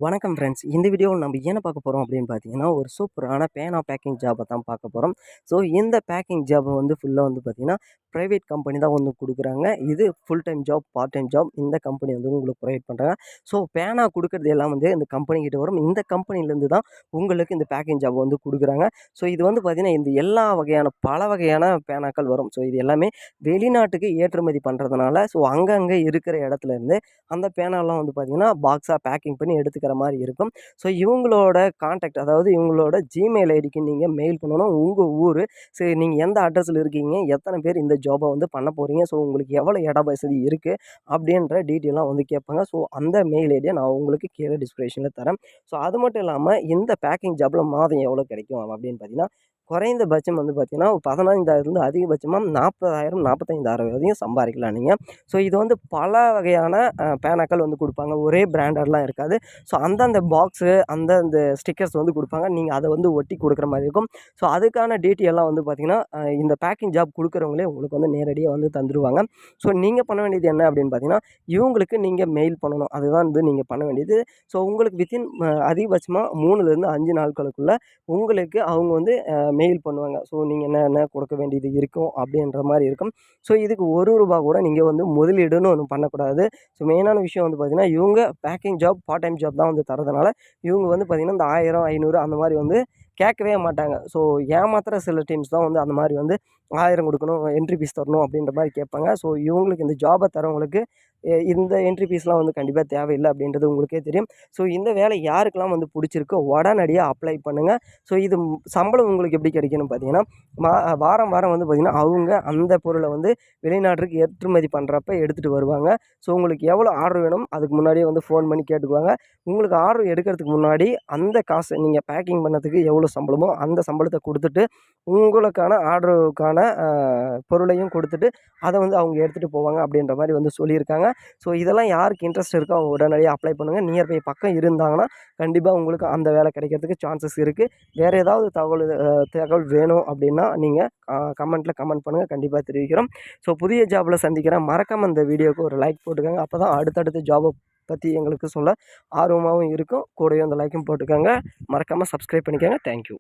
வணக்கம் ஃப்ரெண்ட்ஸ். இந்த வீடியோவில் நம்ம என்ன பார்க்க போகிறோம் அப்படின்னு பார்த்தீங்கன்னா, ஒரு சூப்பரான பேனா பேக்கிங் ஜாப்பை தான் பார்க்க போகிறோம். ஸோ இந்த பேக்கிங் ஜாப்பை வந்து ஃபுல்லாக வந்து பார்த்தீங்கன்னா, ப்ரைவேட் கம்பெனி தான் வந்து குடுக்குறாங்க. இது full time job, part time job இந்த கம்பெனி வந்து உங்களுக்கு ப்ரொவைட் பண்ணுறாங்க. ஸோ பேனா குடுக்குறது எல்லாம் வந்து இந்த கம்பெனிகிட்ட வரும். இந்த கம்பெனிலேருந்து தான் உங்களுக்கு இந்த பேக்கிங் ஜாப் வந்து குடுக்குறாங்க. ஸோ இது வந்து பார்த்தீங்கன்னா, இந்த எல்லா வகையான பல வகையான பேனாக்கள் வரும். ஸோ இது எல்லாமே வெளிநாட்டுக்கு ஏற்றுமதி பண்ணுறதுனால, ஸோ அங்கங்கே இருக்கிற இடத்துலேருந்து அந்த பேனாலாம் வந்து பார்த்தீங்கன்னா, பாக்ஸாக பேக்கிங் பண்ணி எடுத்துக்கிற மாரி இருக்கும். ஸோ இவங்களோட கான்டாக்ட் அதாவது இவங்களோட ஜிமெயில் ஐடிக்கு நீங்க மெயில் பண்ணணும். உங்க ஊரு, சரி நீங்க எந்த அட்ரஸ்ல இருக்கீங்க? எத்தன பேர் இந்த ஜாப வந்து பண்ண போறீங்க? ஸோ உங்களுக்கு எவ்வளோ இட வசதி இருக்கு? அப்படின்ற டீட்டெயில்லாம் வந்து கேட்பாங்க. ஸோ அந்த மெயில் ஐடிய நான் உங்களுக்கு கீழ டிஸ்கிரிப்ஷன்ல தரேன். ஸோ அது மட்டும் இல்லாம இந்த பேக்கிங் ஜாப்ல மாதம் எவ்வளோ கிடைக்கும் அப்படின்னு பார்த்தீங்கன்னா, குறைந்தபட்சம் வந்து பார்த்தீங்கன்னா, 15,000 அதிகபட்சமா 40,000 45,000 வரையும் சம்பாரிக்கலாம் நீங்க. ஸோ இது வந்து பல வகையான பேனாக்கள் வந்து குடுப்பாங்க. ஒரே பிராண்டட்லாம் இருக்காது. ஸோ அந்தந்த பாக்ஸு, அந்தந்த ஸ்டிக்கர்ஸ் வந்து குடுப்பாங்க. நீங்க அத வந்து ஒட்டி குடுக்குற மாரி இருக்கும். ஸோ அதுக்கான டீட்டெயில்லாம் வந்து பார்த்தீங்கன்னா, இந்த பேக்கிங் ஜாப் குடுக்குறவங்களே உங்களுக்கு வந்து நேரடியா வந்து தந்துருவாங்க. ஸோ நீங்க பண்ண வேண்டியது என்ன அப்படின்னு பார்த்தீங்கன்னா, இவங்களுக்கு நீங்க மெயில் பண்ணணும். அதுதான் வந்து நீங்க பண்ண வேண்டியது. ஸோ உங்களுக்கு வித்தின் அதிகபட்சமா 3லேருந்து 5 நாட்களுக்குள்ள உங்களுக்கு அவங்க வந்து மெயில் பண்ணுவாங்க. ஸோ நீங்க என்னென்ன குடுக்க வேண்டியது இருக்கும் அப்படின்ற மாரி இருக்கும். ஸோ இதுக்கு ரூ. 1 கூட நீங்க வந்து முதலீடுன்னு ஒண்ணும் பண்ணக்கூடாது. ஸோ மெயினான விஷயம் வந்து பார்த்தீங்கன்னா, இவங்க packing job, part time job தான் வந்து தர்றதுனால, இவங்க வந்து பார்த்தீங்கன்னா, இந்த 1000, 500 அந்த மாரி வந்து கேட்கவே மாட்டாங்க. ஸோ ஏமாத்துற சில டீம்ஸ் தான் வந்து அந்த மாரி வந்து 1000 குடுக்கணும், என்ட்ரி ஃபீஸ் தரணும் அப்படின்ற மாரி கேட்பாங்க. ஸோ இவங்களுக்கு இந்த ஜாப தரவங்களுக்கு இந்த என்ட்ரி ஃபீஸ்லாம் வந்து கண்டிப்பா தேவையில்ல அப்படின்றது உங்களுக்கே தெரியும். ஸோ இந்த வேலை யாருக்கெல்லாம் வந்து புடிச்சிருக்கோ உடனடியா அப்ளை பண்ணுங்க. ஸோ இது சம்பளம் உங்களுக்கு எப்படி கிடைக்கும்னு பார்த்தீங்கன்னா, மா வாரம் வாரம் வந்து பார்த்தீங்கன்னா, அவங்க அந்த பொருள வந்து வெளிநாட்டுக்கு ஏற்றுமதி பண்றப்ப எடுத்துட்டு வருவாங்க. ஸோ உங்களுக்கு எவ்வளோ ஆர்டர் வேணும் அதுக்கு முன்னாடியே வந்து ஃபோன் பண்ணி கேட்டுக்குவாங்க. உங்களுக்கு ஆர்டர் எடுக்கிறதுக்கு முன்னாடி அந்த காசு நீங்க பேக்கிங் பண்ணதுக்கு எவ்வளோ சம்பளமோ அந்த சம்பளத்த குடுத்துட்டு, உங்களுக்கான ஆர்டருக்கான பொருளையும் குடுத்துட்டு, அத வந்து அவங்க எடுத்துட்டு போவாங்க அப்படின்ற மாரி வந்து சொல்லியிருக்காங்க. ஸோ இதெல்லாம் யாருக்கு இன்ட்ரெஸ்ட் இருக்கோ அவங்க உடனடியா அப்ளை பண்ணுங்க. நியர்பை பக்கம் இருந்தாங்கன்னா, கண்டிப்பா உங்களுக்கு அந்த வேலை கிடைக்கிறதுக்கு சான்சஸ் இருக்கு. வேற ஏதாவது தகவல் வேணும் அப்படின்னா, நீங்க கமெண்ட்ல கமெண்ட் பண்ணுங்க. கண்டிப்பா தெரிவிக்கிறோம். ஸோ புதிய ஜாப்ல சந்திக்கிறேன். மறக்காம இந்த வீடியோக்கு ஒரு லைக் போட்டுக்கோங்க. அப்பதான் அடுத்தடுத்த ஜாப பத்தி எங்களுக்கு சொல்ல ஆர்வமாவும் இருக்கும். கூடவே அந்த லைக்கும் போட்டுக்கோங்க. மறக்காம சப்ஸ்கிரைப் பண்ணிக்கோங்க. Thank you.